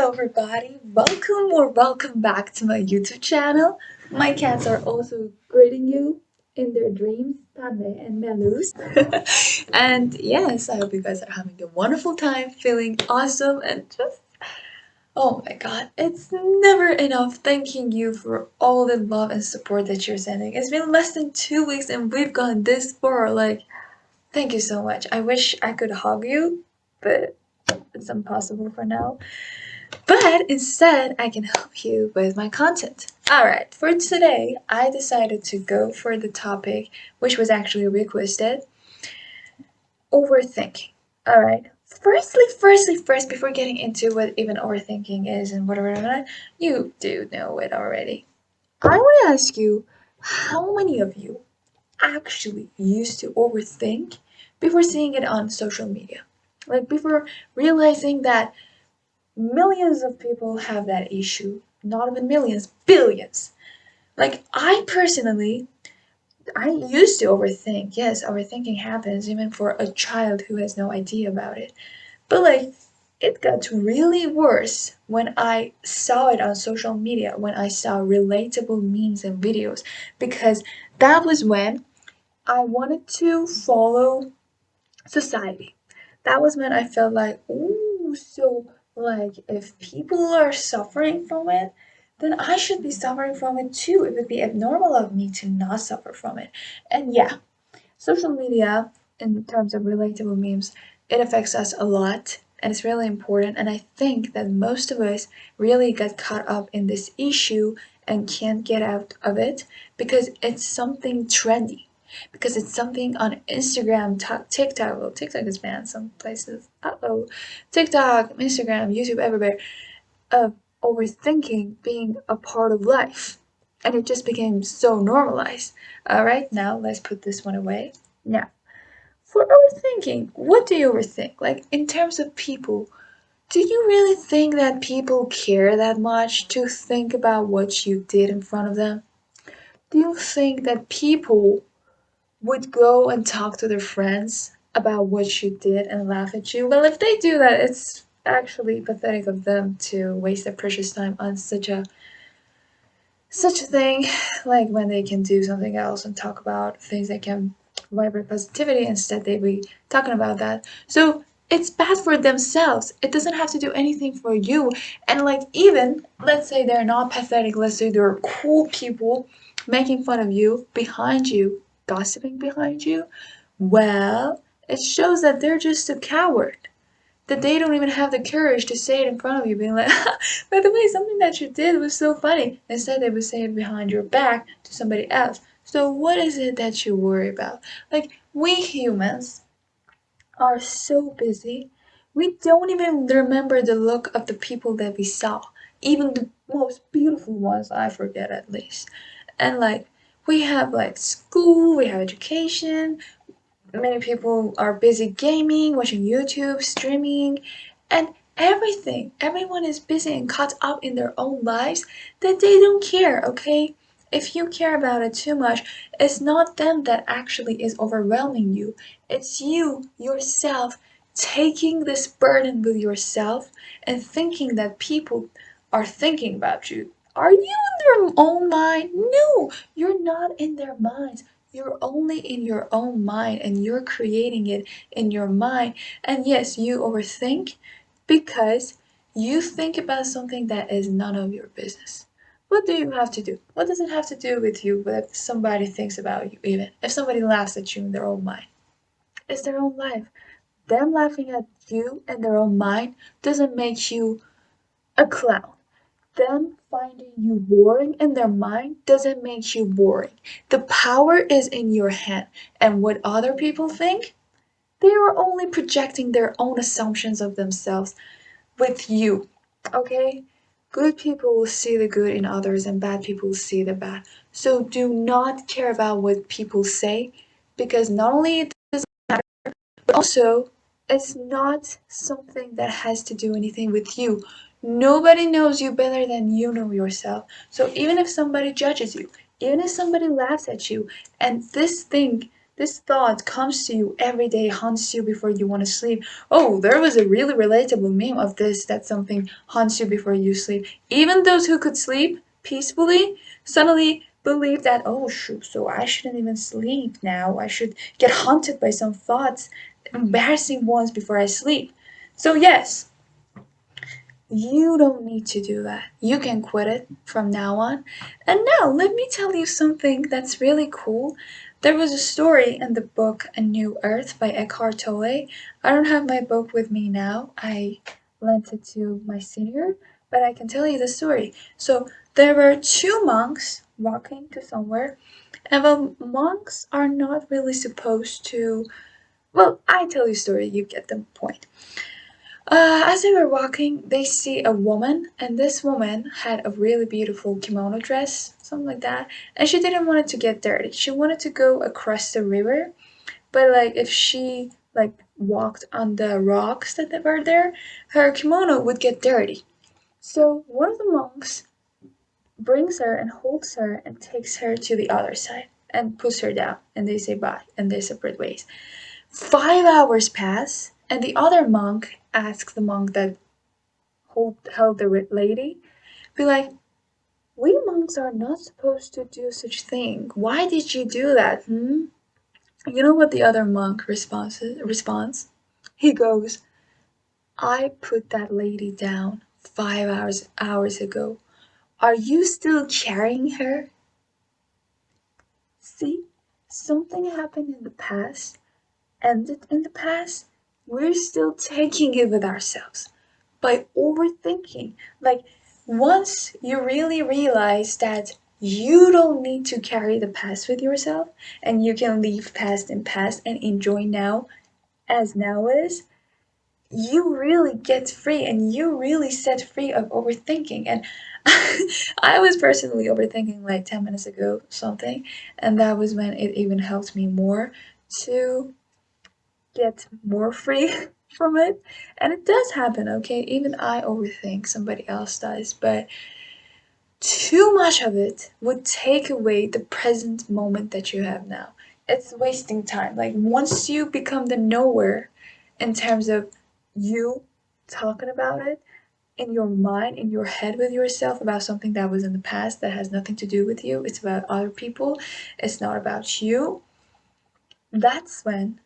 everybody, welcome or welcome back to my YouTube channel. My cats are also greeting you in their dreams, Padme and Melus. And yes, I hope you guys are having a wonderful time, feeling awesome, and just oh my god, it's never enough thanking you for all the love and support that you're sending. It's been less than 2 weeks and we've gone this far. Thank you so much. I wish I could hug you, but it's impossible for now. But instead, I can help you with my content. Alright, for today, I decided to go for the topic which was actually requested overthinking. Alright, first, before getting into what even overthinking is and whatever, you do know it already. I want to ask you how many of you actually used to overthink before seeing it on social media? Like, before realizing that millions of people have that issue. Not even millions, billions. Like, I used to overthink. Yes, overthinking happens even for a child who has no idea about it. But, it got really worse when I saw it on social media, when I saw relatable memes and videos, because that was when I wanted to follow society. That was when I felt like, ooh, so if people are suffering from it, then I should be suffering from it too. It would be abnormal of me to not suffer from it. And yeah, social media, in terms of relatable memes, it affects us a lot and it's really important. And I think that most of us really got caught up in this issue and can't get out of it because it's something trendy. Because it's something on Instagram, TikTok. Well, TikTok is banned some places. TikTok, Instagram, YouTube, everywhere. Of overthinking being a part of life. And it just became so normalized. Alright, now let's put this one away. Now, for overthinking, what do you overthink? Like, in terms of people, do you really think that people care that much to think about what you did in front of them? Do you think that people would go and talk to their friends about what you did and laugh at you? Well, if they do that, it's actually pathetic of them to waste their precious time on such a thing, like when they can do something else and talk about things that can vibrate positivity. Instead they be talking about that. So it's bad for themselves. It doesn't have to do anything for you. And even let's say they're not pathetic, let's say they're cool people making fun of you behind you, gossiping behind you, well, it shows that they're just a coward, that they don't even have the courage to say it in front of you, being like, by the way, something that you did was so funny. Instead, they would say it behind your back to somebody else. So, what is it that you worry about? Like, we humans are so busy, we don't even remember the look of the people that we saw. Even the most beautiful ones, I forget at least. And we have school, we have education, many people are busy gaming, watching YouTube, streaming, and everything. Everyone is busy and caught up in their own lives that they don't care, okay? If you care about it too much, it's not them that actually is overwhelming you. It's you, yourself, taking this burden with yourself and thinking that people are thinking about you. Are you in their own mind? No, you're not in their minds. You're only in your own mind and you're creating it in your mind. And yes, you overthink because you think about something that is none of your business. What do you have to do? What does it have to do with you if somebody thinks about you, even if somebody laughs at you in their own mind? It's their own life. Them laughing at you in their own mind doesn't make you a clown. Them finding you boring in their mind doesn't make you boring. The power is in your hand, and what other people think, they are only projecting their own assumptions of themselves with you. Okay? Good people will see the good in others, and bad people will see the bad. So do not care about what people say, because not only it doesn't matter, but also it's not something that has to do anything with you. Nobody knows you better than you know yourself. So even if somebody judges you, even if somebody laughs at you, and This thought comes to you every day, haunts you before you want to sleep. Oh, there was a really relatable meme of this, that something haunts you before you sleep. Even those who could sleep peacefully suddenly believe that, oh shoot, so I shouldn't even sleep now. I should get haunted by some thoughts, embarrassing ones before I sleep. So yes, you don't need to do that. You can quit it from now on. And now, let me tell you something that's really cool. There was a story in the book A New Earth by Eckhart Tolle. I don't have my book with me now. I lent it to my senior, but I can tell you the story. So, there were two monks walking to somewhere, and the monks are not really supposed to. Well, I tell you a story, you get the point. As they were walking, they see a woman, and this woman had a really beautiful kimono dress, something like that. And she didn't want it to get dirty. She wanted to go across the river, but like if she walked on the rocks that were there, her kimono would get dirty. So one of the monks brings her and holds her and takes her to the other side and puts her down, and they say bye, and they separate ways. 5 hours pass, and the other monk asks the monk that held the lady, be like, we monks are not supposed to do such thing. Why did you do that? Hmm? You know what the other monk responds? He goes, I put that lady down 5 hours ago. Are you still carrying her? See, something happened in the past, ended in the past. We're still taking it with ourselves by overthinking. Like, once you really realize that you don't need to carry the past with yourself and you can leave past in past and enjoy now as now is, you really get free and you really set free of overthinking. And I was personally overthinking like 10 minutes ago, something, and that was when it even helped me more to get more free from it. And it does happen, okay? Even I overthink, somebody else does, but too much of it would take away the present moment that you have now. It's wasting time. Like, once you become the knower in terms of you talking about it in your mind, in your head with yourself about something that was in the past that has nothing to do with you, it's about other people, it's not about you, that's when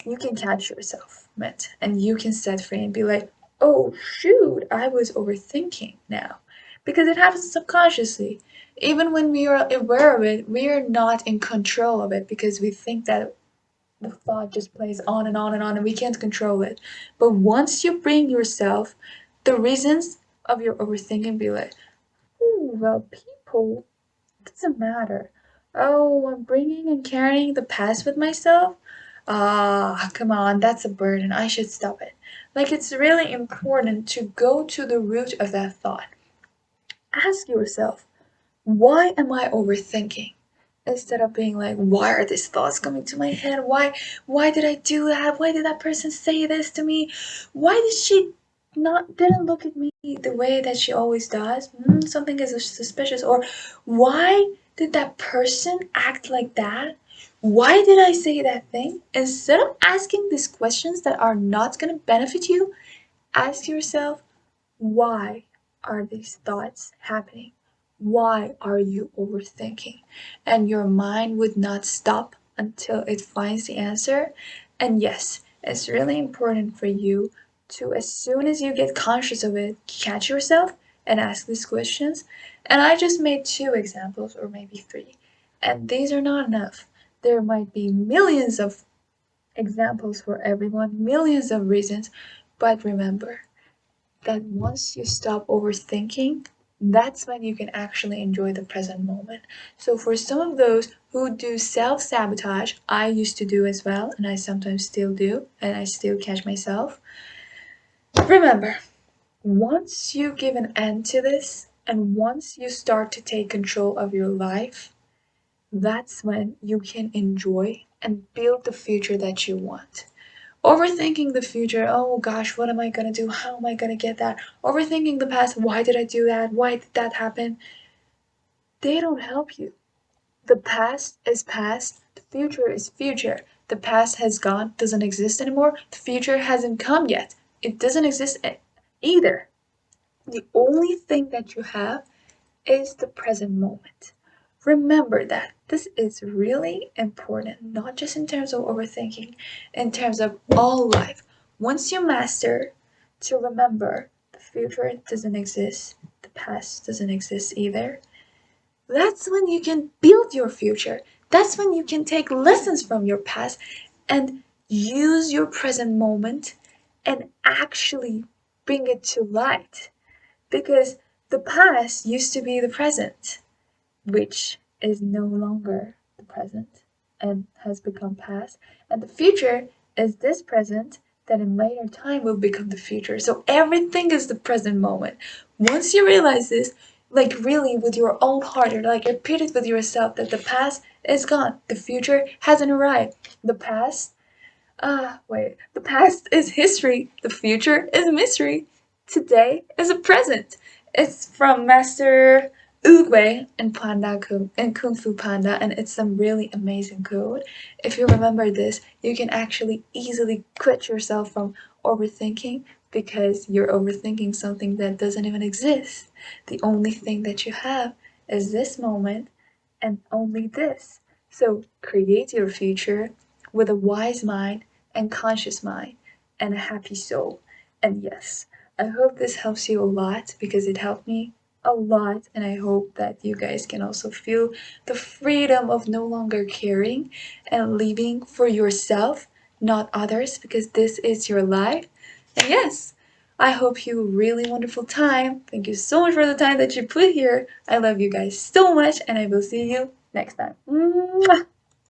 you can catch yourself, Matt, and you can set free and be like, oh shoot, I was overthinking now. Because it happens subconsciously. Even when we are aware of it, we are not in control of it because we think that the thought just plays on and on and on and we can't control it. But once you bring yourself the reasons of your overthinking, be like, oh, well, people, it doesn't matter. Oh, I'm bringing and carrying the past with myself? Ah, come on, that's a burden. I should stop it. Like, it's really important to go to the root of that thought. Ask yourself, why am I overthinking? Instead of being like, why are these thoughts coming to my head? Why did I do that? Why did that person say this to me? Why did she not didn't look at me the way that she always does? Something is suspicious. Or why did that person act like that? Why did I say that thing? Instead of asking these questions that are not going to benefit you, ask yourself, why are these thoughts happening? Why are you overthinking? And your mind would not stop until it finds the answer. And yes, it's really important for you to, as soon as you get conscious of it, catch yourself and ask these questions. And I just made two examples, or maybe three. And these are not enough. There might be millions of examples for everyone, millions of reasons. But remember, that once you stop overthinking, that's when you can actually enjoy the present moment. So, for some of those who do self sabotage, I used to do as well, and I sometimes still do, and I still catch myself. Remember, once you give an end to this, and once you start to take control of your life, that's when you can enjoy and build the future that you want. Overthinking the future, oh gosh, what am I gonna do? How am I gonna get that? Overthinking the past, why did I do that? Why did that happen? They don't help you. The past is past, the Future is future. The past has gone, doesn't exist anymore. The future hasn't come yet. It doesn't exist either. The only thing that you have is the present moment. Remember that this is really important, not just in terms of overthinking, in terms of all life. Once you master to remember the future doesn't exist, the past doesn't exist either, that's when you can build your future. That's when you can take lessons from your past and use your present moment and actually bring it to light. Because the past used to be the present, which is no longer the present and has become past. And the future is this present that in later time will become the future. So everything is the present moment. Once you realize this, like really with your own heart, or like repeat it with yourself that the past is gone, the future hasn't arrived. The past wait. The past is history. The future is mystery. Today is a present. It's from Master Oogway and Kung Fu Panda, and it's some really amazing code. If you remember this, you can actually easily quit yourself from overthinking because you're overthinking something that doesn't even exist. The only thing that you have is this moment and only this. So create your future with a wise mind and conscious mind and a happy soul. And yes, I hope this helps you a lot because it helped me a lot. And I hope that you guys can also feel the freedom of no longer caring and living for yourself, not others, because this is your life. And yes, I hope you a really wonderful time. Thank you so much for the time that you put here. I love you guys so much, and I will see you next time. Mwah!